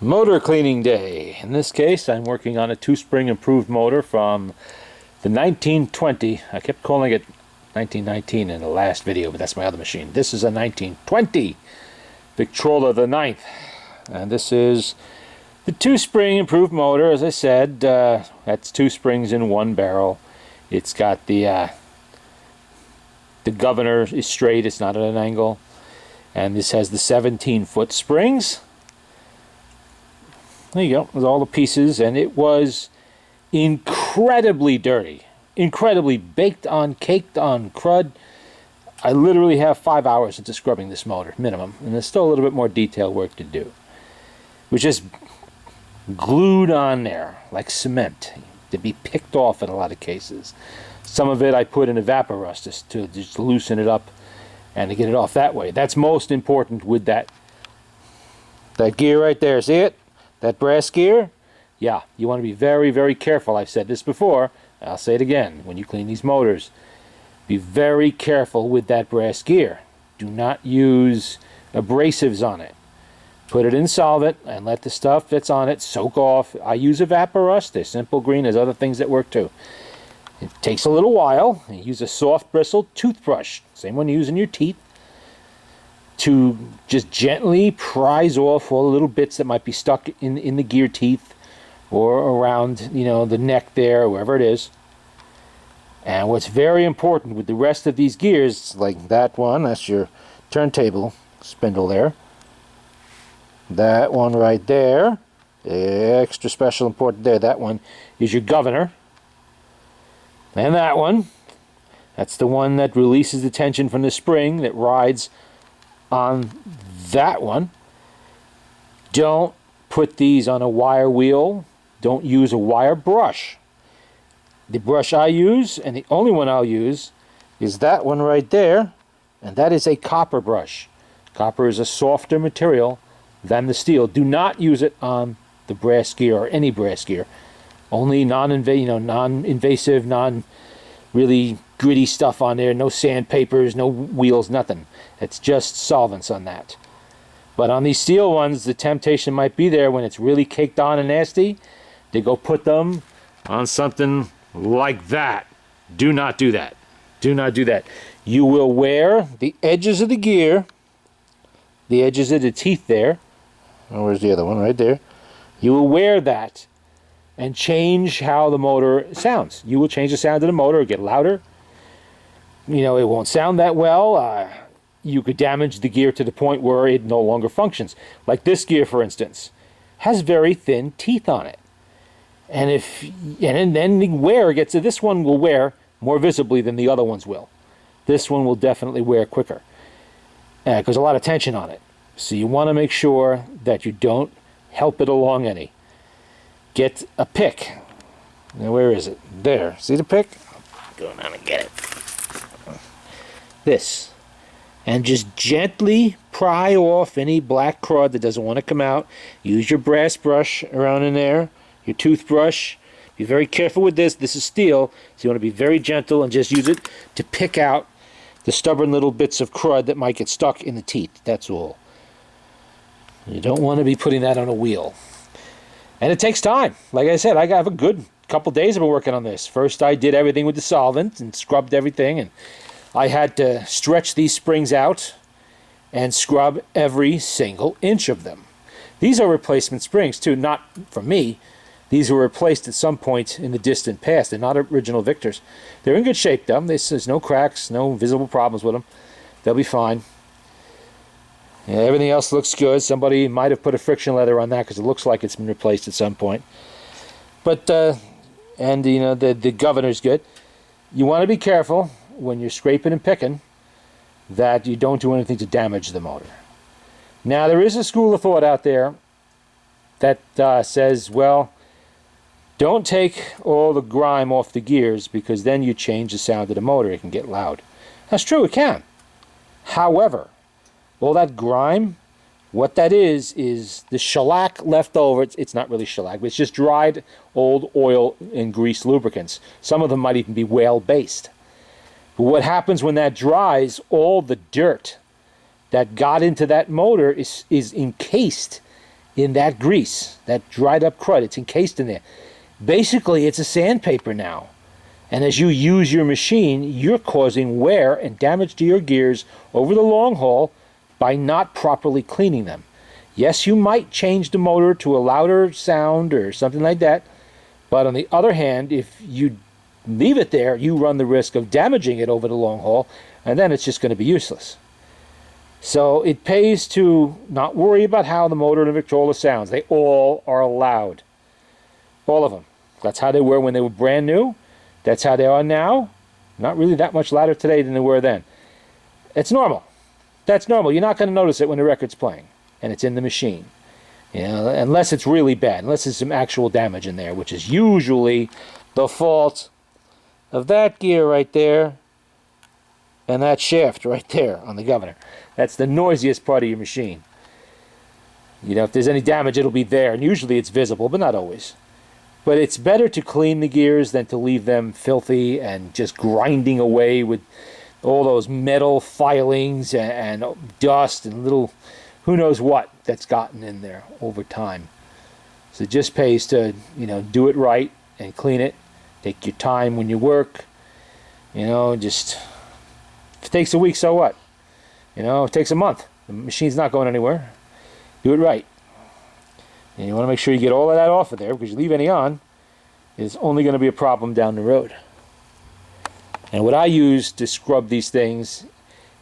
Motor cleaning day. In this case, I'm working on a two-spring improved motor from the 1920. I kept calling it 1919 in the last video, but that's my other machine. This is a 1920 Victrola the 9th. And this is the two-spring improved motor. As I said, that's two springs in one barrel. It's got the governor is straight, it's not at an angle. And this has the 17-foot springs. There you go, there's all the pieces, and it was incredibly dirty, incredibly baked on, caked on crud. I literally have 5 hours into scrubbing this motor, minimum, and there's still a little bit more detail work to do. It was just glued on there like cement to be picked off in a lot of cases. Some of it I put in evaporust to just loosen it up and to get it off that way. That's most important with that gear right there. See it? That brass gear? Yeah, you want to be very, very careful. I've said this before. I'll say it again. When you clean these motors, be very careful with that brass gear. Do not use abrasives on it. Put it in solvent and let the stuff that's on it soak off. I use evaporust. They're simple green. There's other things that work too. It takes a little while. You use a soft bristle toothbrush, same one you use in your teeth, to just gently prise off all the little bits that might be stuck in the gear teeth or around, you know, the neck there, wherever it is. And what's very important with the rest of these gears, like that one, that's your turntable spindle there. That one right there, extra special important there, that one is your governor. And that one, that's the one that releases the tension from the spring that rides on that one. Don't put these on a wire wheel. Don't use a wire brush. The brush I use, and the only one I'll use, is that one right there, and that is a copper brush. Copper is a softer material than the steel. Do not use it on the brass gear or any brass gear. Only non-invasive, non-really gritty stuff on there. No sandpapers, no wheels, nothing. It's just solvents on that. But on these steel ones, the temptation might be there when it's really caked on and nasty to go put them on something like that. Do not do that. Do not do that. You will wear the edges of the gear, the edges of the teeth there. Oh, where's the other one? Right there. You will wear that and change how the motor sounds. You will change the sound of the motor, get louder. You know, it won't sound that well. You could damage the gear to the point where it no longer functions. Like this gear, for instance, has very thin teeth on it. And then the wear gets to, this one will wear more visibly than the other ones will. This one will definitely wear quicker because a lot of tension on it. So you want to make sure that you don't help it along any. Get a pick. Now, where is it? There. See the pick? Go down and get it. This. And just gently pry off any black crud that doesn't want to come out. Use your brass brush around in there, your toothbrush. Be very careful with this. This is steel, so you want to be very gentle and just use it to pick out the stubborn little bits of crud that might get stuck in the teeth. That's all. You don't want to be putting that on a wheel. And it takes time. Like I said, I have a good couple days I've been working on this. First I did everything with the solvent and scrubbed everything, and I had to stretch these springs out and scrub every single inch of them. These are replacement springs too, not from me. These were replaced at some point in the distant past. They're not original Victors. They're in good shape though. There's no cracks, no visible problems with them. They'll be fine. Yeah, everything else looks good. Somebody might have put a friction leather on that because it looks like it's been replaced at some point. But, and you know, the governor's good. You want to be careful when you're scraping and picking that you don't do anything to damage the motor. Now, there is a school of thought out there that says, well, don't take all the grime off the gears because then you change the sound of the motor. It can get loud. That's true, it can. However, all that grime, what that is the shellac left over. It's not really shellac, but it's just dried old oil and grease lubricants. Some of them might even be whale-based. But what happens when that dries, all the dirt that got into that motor is encased in that grease, that dried up crud. It's encased in there. Basically, it's a sandpaper now. And as you use your machine, you're causing wear and damage to your gears over the long haul by not properly cleaning them. Yes, you might change the motor to a louder sound or something like that, but on the other hand, if you leave it there, you run the risk of damaging it over the long haul, and then it's just going to be useless. So it pays to not worry about how the motor and the Victrola sounds. They all are loud. All of them. That's how they were when they were brand new. That's how they are now. Not really that much louder today than they were then. It's normal. That's normal. You're not going to notice it when the record's playing and it's in the machine. You know, unless it's really bad, unless there's some actual damage in there, which is usually the fault of that gear right there and that shaft right there on the governor. That's the noisiest part of your machine. You know, if there's any damage, it'll be there, and usually it's visible, but not always. But it's better to clean the gears than to leave them filthy and just grinding away with all those metal filings and dust and little who knows what that's gotten in there over time. So it just pays to, you know, do it right and clean it. Take your time when you work. You know, just if it takes a week, so what? You know, it takes a month. The machine's not going anywhere. Do it right. And you want to make sure you get all of that off of there, because you leave any on, it's only going to be a problem down the road. And what I use to scrub these things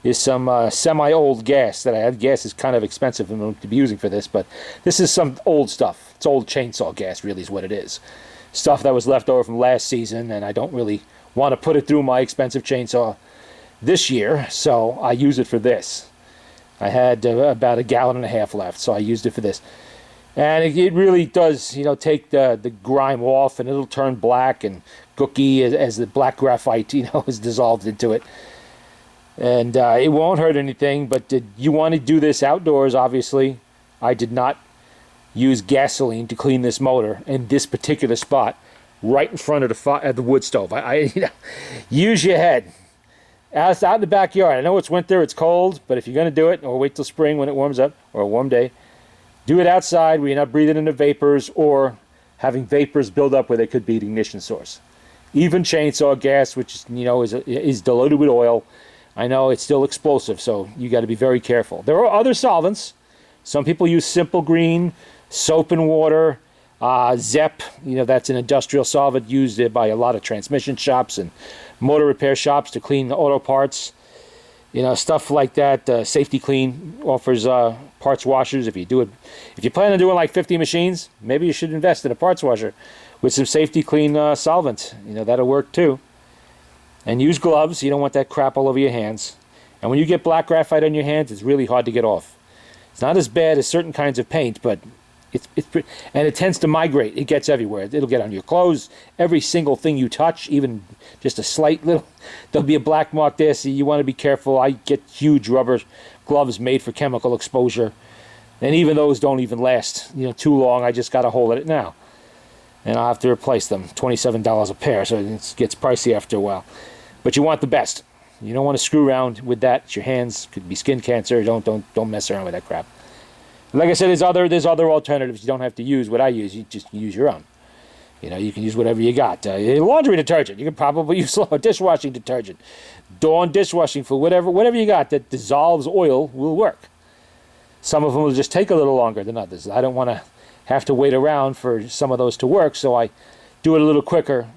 is some semi-old gas that I had. Gas is kind of expensive to be using for this, but this is some old stuff. It's old chainsaw gas, really, is what it is. Stuff that was left over from last season, and I don't really want to put it through my expensive chainsaw this year, so I use it for this. I had about 1.5 gallons left, so I used it for this. And it really does, you know, take the grime off, and it'll turn black and gooky as the black graphite, you know, is dissolved into it. And it won't hurt anything, but you want to do this outdoors, obviously. I did not use gasoline to clean this motor in this particular spot, right in front of the wood stove. You know, use your head. Out in the backyard. I know it's winter, it's cold, but if you're going to do it, or wait till spring when it warms up, or a warm day, do it outside where you're not breathing in the vapors or having vapors build up where they could be the ignition source. Even chainsaw gas, which, you know, is diluted with oil, I know it's still explosive, so you got to be very careful. There are other solvents. Some people use Simple Green, soap and water, Zep, you know, that's an industrial solvent used by a lot of transmission shops and motor repair shops to clean the auto parts. You know, stuff like that. Safety Clean offers parts washers. If you plan on doing like 50 machines, maybe you should invest in a parts washer with some Safety Clean solvent. You know, that'll work too. And use gloves. You don't want that crap all over your hands. And when you get black graphite on your hands, it's really hard to get off. It's not as bad as certain kinds of paint, but and it tends to migrate. It gets everywhere. It'll get on your clothes. Every single thing you touch, even just a slight little, there'll be a black mark there, so you want to be careful. I get huge rubber gloves made for chemical exposure, and even those don't even last, you know, too long. I just got a hole in it now, and I'll have to replace them. $27 a pair, so it gets pricey after a while. But you want the best. You don't want to screw around with that. It's your hands. Could be skin cancer. Don't mess around with that crap. Like I said, there's other alternatives. You don't have to use what I use. You just use your own. You know, you can use whatever you got. Laundry detergent. You can probably use dishwashing detergent. Dawn dishwashing fluid. Whatever you got that dissolves oil will work. Some of them will just take a little longer than others. I don't want to have to wait around for some of those to work, so I do it a little quicker.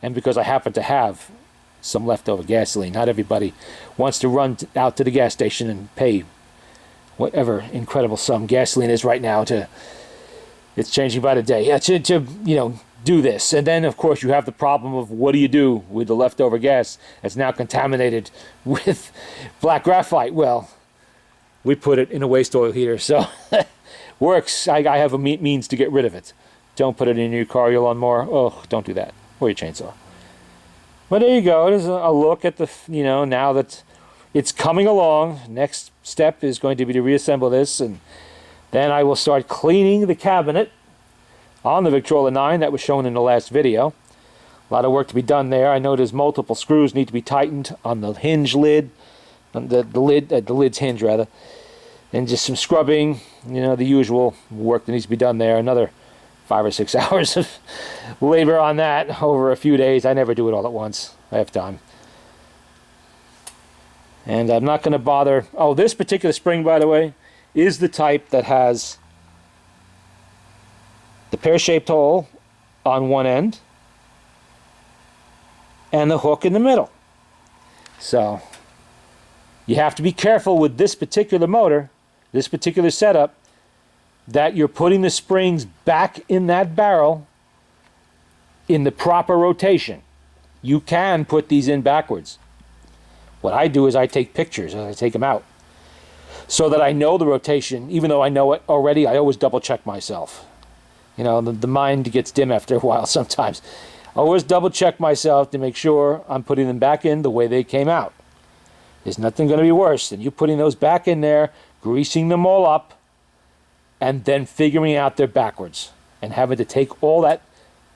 And because I happen to have some leftover gasoline, not everybody wants to run out to the gas station and pay whatever incredible sum gasoline is right now. It's changing by the day. To you know, do this. And then, of course, you have the problem of what do you do with the leftover gas that's now contaminated with black graphite? Well, we put it in a waste oil heater, so works. I have a means to get rid of it. Don't put it in your car, your lawnmower. Oh, don't do that. Or your chainsaw. But there you go. There's a look at the, you know, now that it's coming along. Next step is going to be to reassemble this, and then I will start cleaning the cabinet on the Victrola 9 that was shown in the last video. A lot of work to be done there. I know there's multiple screws need to be tightened on the hinge lid, on the lid's hinge rather. and just some scrubbing, the usual work that needs to be done there. Another 5 or 6 hours of labor on that over a few days. I never do it all at once. I have time. And I'm not going to bother. Oh, this particular spring, by the way, is the type that has the pear-shaped hole on one end and the hook in the middle. So you have to be careful with this particular motor, this particular setup, that you're putting the springs back in that barrel in the proper rotation. You can put these in backwards. What I do is I take pictures as I take them out so that I know the rotation. Even though I know it already, I always double check myself. The mind gets dim after a while sometimes. I always double check myself to make sure I'm putting them back in the way they came out. There's nothing going to be worse than you putting those back in there, greasing them all up, and then figuring out they're backwards and having to take all that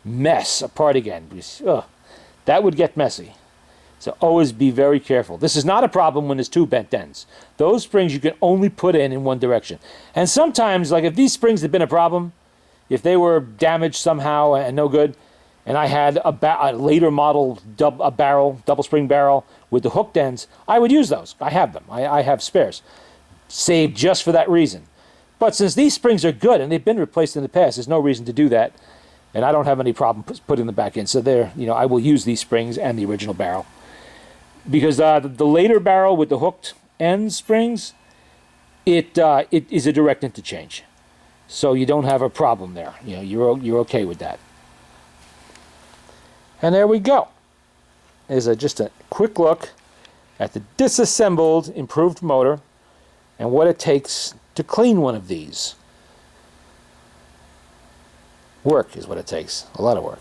mess apart again. Because, that would get messy. So always be very careful. This is not a problem when there's two bent ends. Those springs you can only put in one direction. And sometimes, like if these springs had been a problem, if they were damaged somehow and no good, and I had a later model double spring barrel with the hooked ends, I would use those. I have them. I have spares, saved just for that reason. But since these springs are good and they've been replaced in the past, there's no reason to do that, and I don't have any problem putting them back in. So there, I will use these springs and the original barrel. Because the later barrel with the hooked end springs, it is a direct interchange, so you don't have a problem there. You're okay with that. And there we go. There's just a quick look at the disassembled improved motor and what it takes to clean one of these. Work is what it takes. A lot of work.